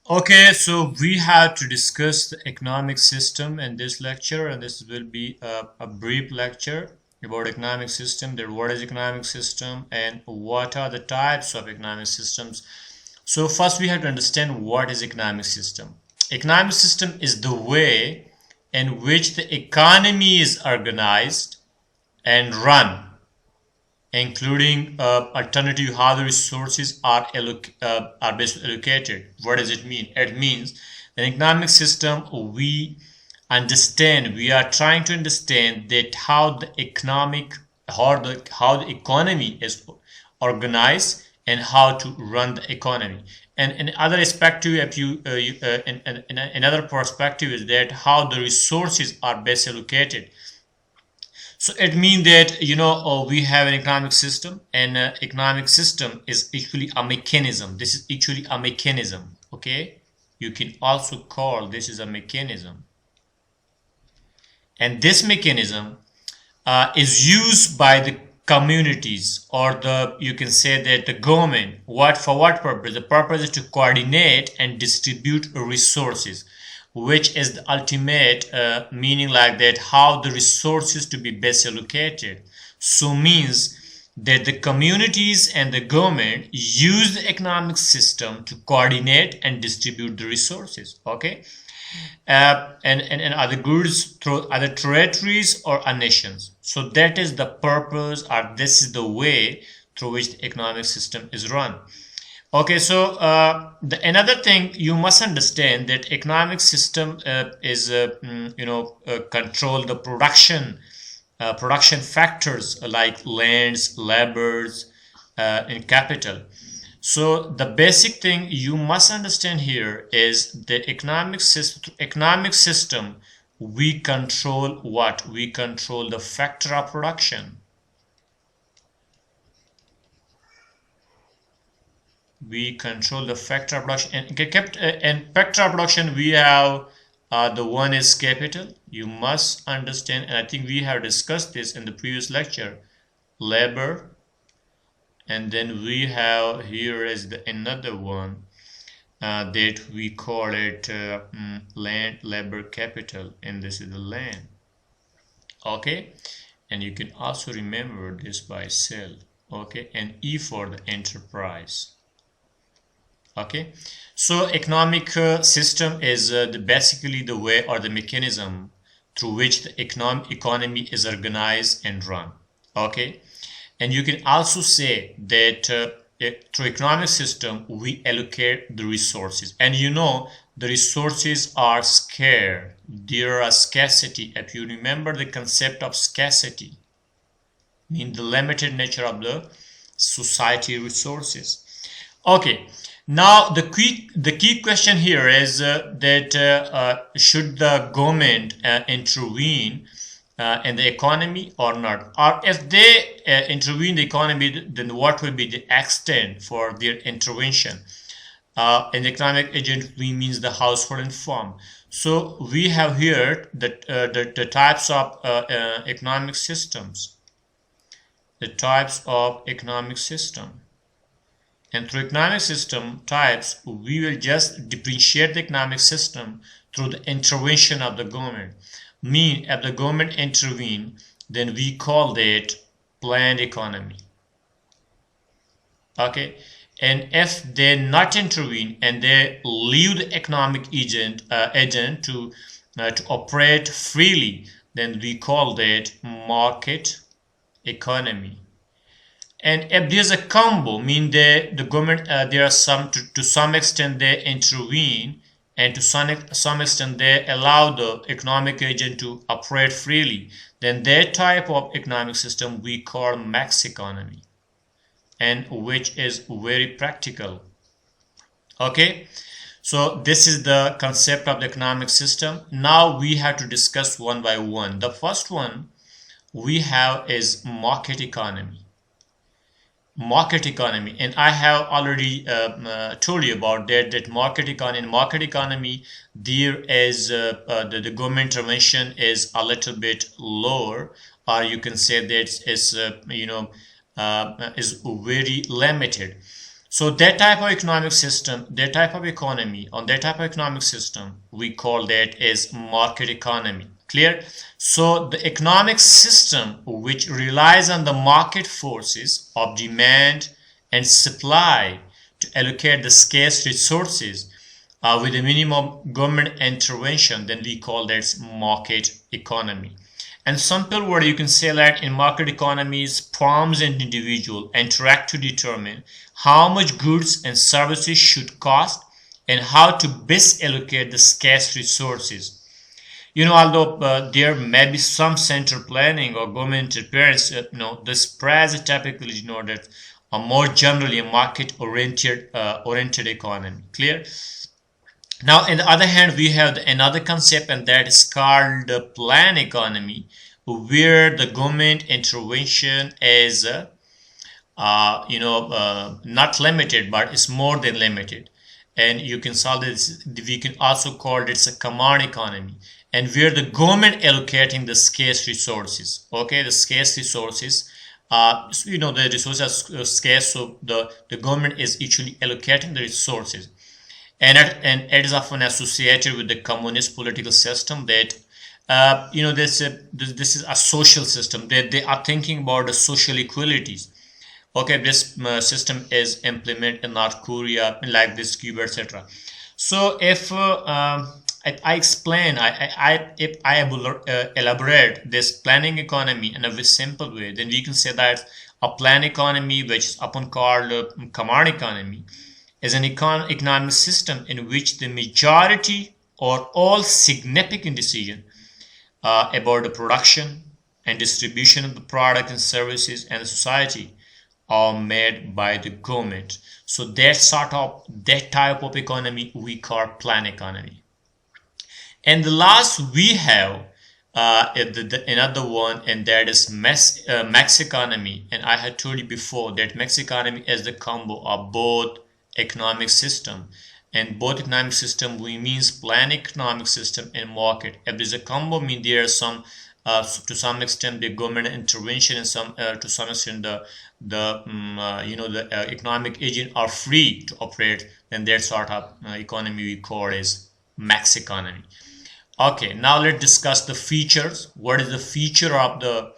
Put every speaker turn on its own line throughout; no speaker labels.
Okay, so we have to discuss the economic system in this lecture, and this will be a brief lecture about economic system, that what is economic system and what are the types of economic systems. So first we have to understand what is economic system. Economic system is the way in which the economy is organized and run, including alternative how the resources are basically allocated. What does it mean? It means an economic system we are trying to understand that how the economy is organized and how to run the economy. And in other perspective, if in another perspective is that how the resources are best allocated. So it means that we have an economic system, and economic system is actually a mechanism. This is actually a mechanism. Okay, you can also call this is a mechanism, and this mechanism is used by the communities, or the you can say that the government. What purpose? The purpose is to coordinate and distribute resources, which is the ultimate meaning, like that how the resources to be best allocated. So means that the communities and the government use the economic system to coordinate and distribute the resources. Okay, and other goods through other territories or nations. So that is the purpose, or this is the way through which the economic system is run. Okay, so another thing you must understand that economic system is control the production factors like lands, labors, and capital. So the basic thing you must understand here is the economic system. We control what? We control the factor of production. We control the factor of production, and kept and factor of production we have the one is capital. You must understand, and I think we have discussed this in the previous lecture, labor. And then we have here is the another one that we call it land, labor, capital, and this is the land. Okay, and you can also remember this by cell. Okay, and E for the enterprise. Okay, so economic system is basically the way or the mechanism through which the economy is organized and run. Okay, and you can also say that through economic system we allocate the resources, and the resources are scarce. There are scarcity. If you remember the concept of scarcity, mean the limited nature of the society resources. Okay, now the key question here is that should the government intervene in the economy or not? Or if they intervene the economy, then what will be the extent for their intervention? In the economic agent, we means the household and farm. So we have here the types of economic systems. The types of economic system. And through economic system types, we will just differentiate the economic system through the intervention of the government. Mean if the government intervene, then we call that planned economy. Okay, and if they not intervene and they leave the economic agent to operate freely, then we call that market economy. And if there's a combo, mean the government there are to some extent they intervene, and to some extent they allow the economic agent to operate freely, then that type of economic system we call max economy, and which is very practical. Okay, so this is the concept of the economic system. Now we have to discuss one by one. The first one we have is market economy. And I have already told you about that market economy there is the government intervention is a little bit lower, or you can say that is is very limited. So that type of economic system, that type of economy, on that type of economic system, we call that as market economy. Clear? So the economic system which relies on the market forces of demand and supply to allocate the scarce resources with a minimum government intervention, then we call that market economy. And simple word, you can say that in market economies, firms and individuals interact to determine how much goods and services should cost and how to best allocate the scarce resources. Although there may be some central planning or government interference, the spreads are typically, that are more generally a market-oriented economy. Clear? Now, on the other hand, we have another concept, and that is called the plan economy, where the government intervention is, not limited, but it's more than limited. And you can solve this. We can also call it a command economy, and where the government allocating the scarce resources. Okay, the scarce resources. The resources are scarce, so the government is actually allocating the resources. And it is often associated with the communist political system that this is a social system that they are thinking about the social equalities. Okay, this system is implemented in North Korea, like this, Cuba, etc. So if I explain, if I elaborate this planning economy in a very simple way, then we can say that a plan economy, which is often called command economy, is an economic system in which the majority or all significant decisions about the production and distribution of the product and services and the society are made by the government. So that type of economy we call plan economy. And the last we have another one, and that is max economy. And I had told you before that max economy is the combo of both economic system, and both economic system we means plan economic system and market. If there's a combo, mean there are some to some extent the government intervention, and some to some extent the economic agent are free to operate, then that sort of economy we call is max economy. Okay, now let's discuss the features. What is the feature of the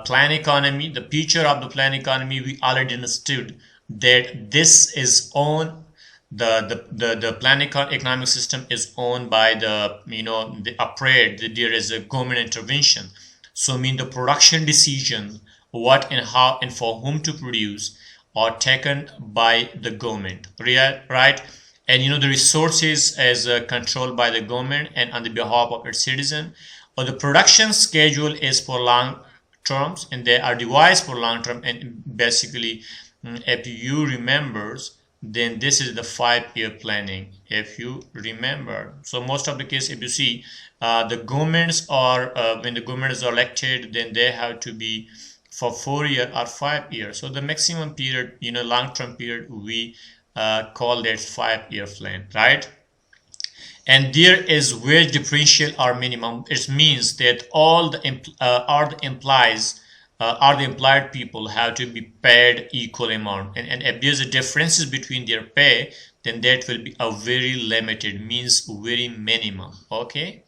plan economy? The feature of the plan economy, we already understood that this is owned, the plan economic system is owned by the operate, there is a government intervention. So I mean the production decision, what and how and for whom to produce, are taken by the government, right? And the resources is controlled by the government and on the behalf of its citizen. Or the production schedule is for long terms, and they are devised for long term. And basically, if you remember, then this is the 5-year planning, if you remember. So most of the case, if you see, the governments are when the government is elected, then they have to be for 4 years or 5 years. So the maximum period, long-term period, we call that 5-year plan, right? And there is wage differential or minimum. It means that all the employed people have to be paid equal amount, and if there's a differences between their pay, then that will be a very limited, means very minimum. Okay,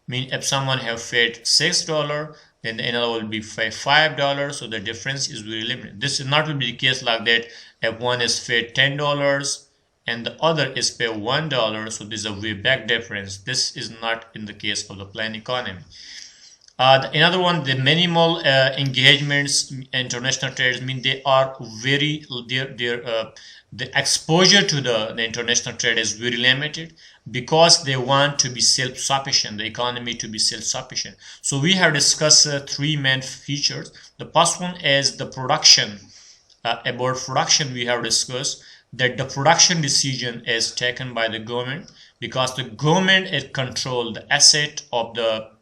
mean if someone have paid $6, then the another will be $5, so the difference is very limited. This is not will be the case like that if one is paid $10 and the other is paid $1, so there's a way back difference. This is not in the case of the plan economy. Another one, the minimal engagements, international trades, mean they are very, the exposure to the international trade is very limited, because they want to be self-sufficient, the economy to be self-sufficient. So we have discussed 3 main features. The first one is the production. About production, we have discussed that the production decision is taken by the government, because the government is control the asset of the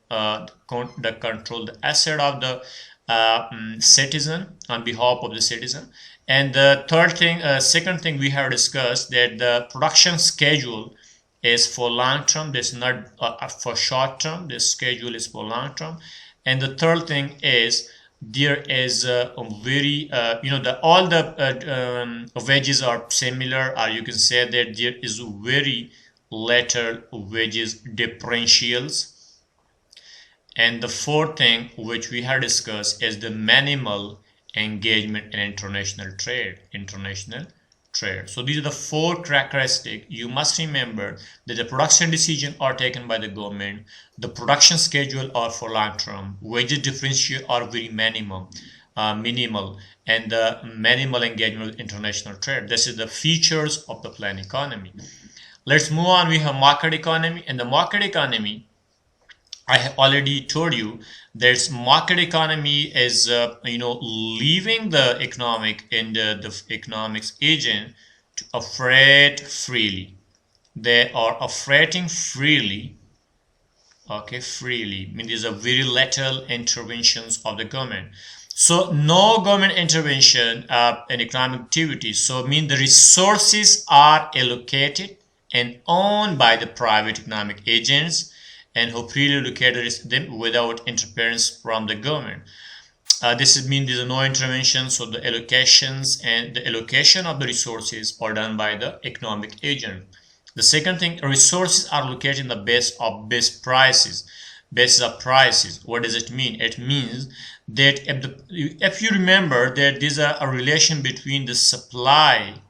citizen on behalf of the citizen. And the second thing we have discussed, that the production schedule is for long term. This is not for short term. This schedule is for long term. And the third thing is there is a very the all the wages are similar, or you can say that there is very little wages differentials. And the fourth thing which we have discussed is the minimal engagement in international trade. So these are the four characteristics. You must remember that the production decisions are taken by the government, the production schedule are for long term, wages differential are very minimal, and the minimal engagement with international trade. This is the features of the planned economy. Let's move on. We have market economy. And the market economy, I have already told you, there's market economy is leaving the economic and the economics agent to operate freely. They are operating freely. Okay, freely means there's a very little interventions of the government. So no government intervention in economic activity. So mean the resources are allocated and owned by the private economic agents, and who freely allocate them without interference from the government. This means there's no intervention, so the allocations and the allocation of the resources are done by the economic agent. The second thing, resources are located in the base of best prices. Basis of prices. What does it mean? It means that if you remember that there's a relation between the supply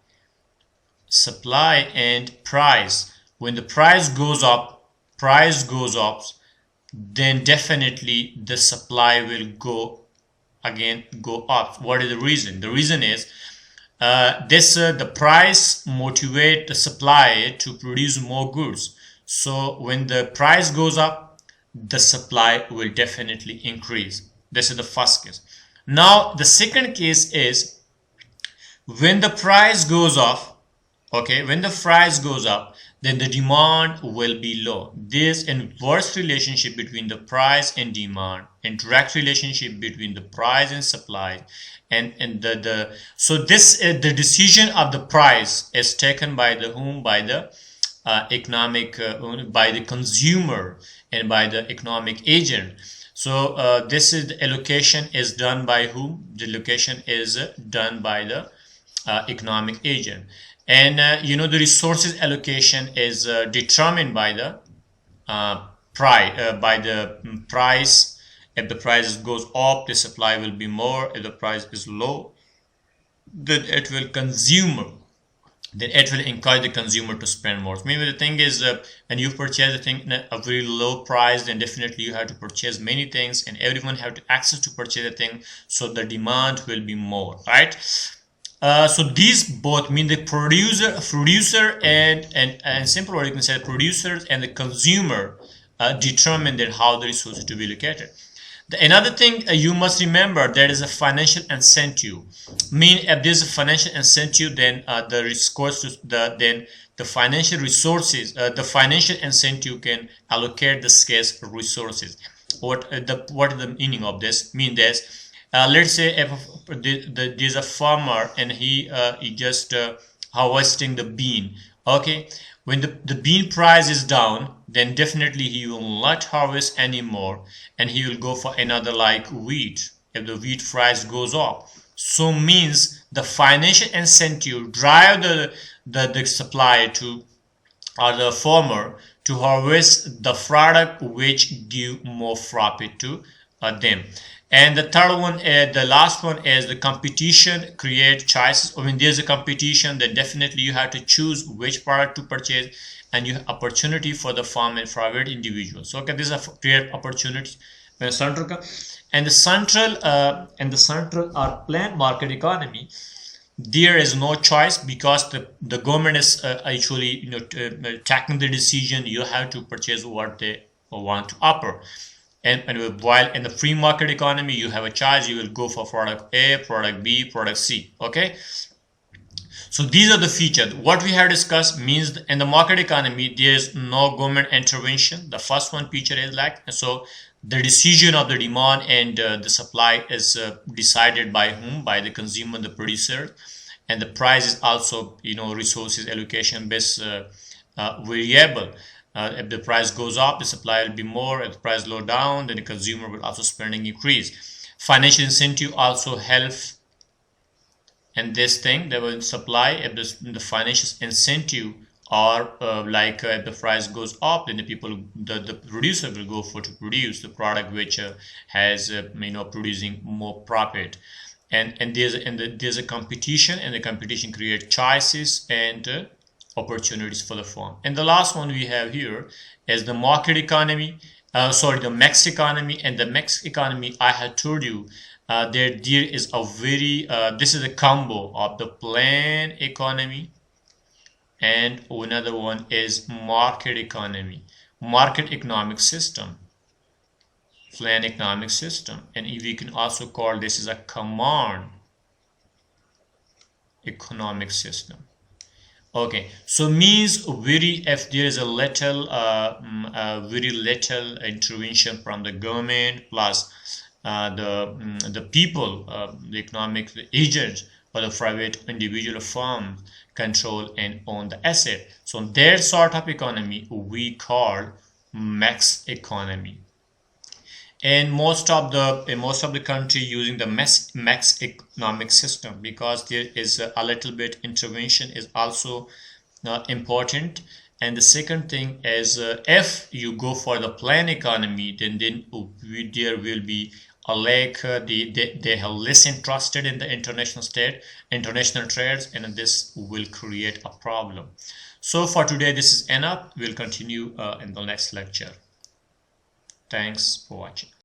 and price. When the price goes up, then definitely the supply will go up. What is the reason? The reason is the price motivate the supply to produce more goods. So when the price goes up, the supply will definitely increase. This is the first case. Now the second case is when the price goes up. Okay, when the price goes up, then the demand will be low. This inverse relationship between the price and demand, and direct relationship between the price and supply, and so this the decision of the price is taken by the whom? By the by the consumer and by the economic agent. So this is the allocation is done by whom? The allocation is done by the economic agent. And the resources allocation is determined by the price. If the price goes up, the supply will be more. If the price is low, then it will encourage the consumer to spend more. So maybe the thing is when you purchase a thing at a very low price, then definitely you have to purchase many things, and everyone have to access to purchase a thing, so the demand will be more, right? So these both mean the producer and simple word you can say the producers and the consumer determine that how the resources to be allocated. Another thing you must remember, there is a financial incentive. Mean if there's a financial incentive, then the financial resources, the financial incentive can allocate the scarce resources. What is the meaning of this? Mean this. Let's say if there's a farmer and he just harvesting the bean. Okay, when the bean price is down, then definitely he will not harvest anymore, and he will go for another like wheat if the wheat price goes up. So means the financial incentive drive the supply to or the farmer to harvest the product which give more profit to them. And the third one, the last one is the competition create choices. When there's a competition, then definitely you have to choose which product to purchase, and you have opportunity for the farm and private individuals. So okay, these are create opportunities. When central and the central or planned market economy, there is no choice because the government is actually taking the decision. You have to purchase what they want to offer. And while in the free market economy, you have a choice. You will go for product A, product B, product C. Okay. So these are the features. What we have discussed means in the market economy, there is no government intervention. The first one feature is like, so the decision of the demand and the supply is decided by whom? By the consumer, the producer, and the price is also resources allocation based variable. If the price goes up, the supply will be more. If the price low down, then the consumer will also spending increase. Financial incentive also help in this thing. They will supply if the financial incentive, or if the price goes up, then the producer will go for to produce the product which has producing more profit. There's a competition, and the competition creates choices and opportunities for the firm. And the last one we have here is the market economy. The max economy. And the max economy, I had told you, there is a very this is a combo of the plan economy, and another one is market economy, market economic system, plan economic system, and we can also call this as a command economic system. Okay, so means very, if there is a little very little intervention from the government, plus the people, the economic agents or the private individual firm control and own the asset. So that sort of economy we call max economy. And most of the country using the max economic system, because there is a little bit intervention is also important. And the second thing is, if you go for the plan economy, then there will be a lack, they have less interested in the international trades, and this will create a problem. So for today this is enough. We'll continue in the next lecture. Thanks for watching.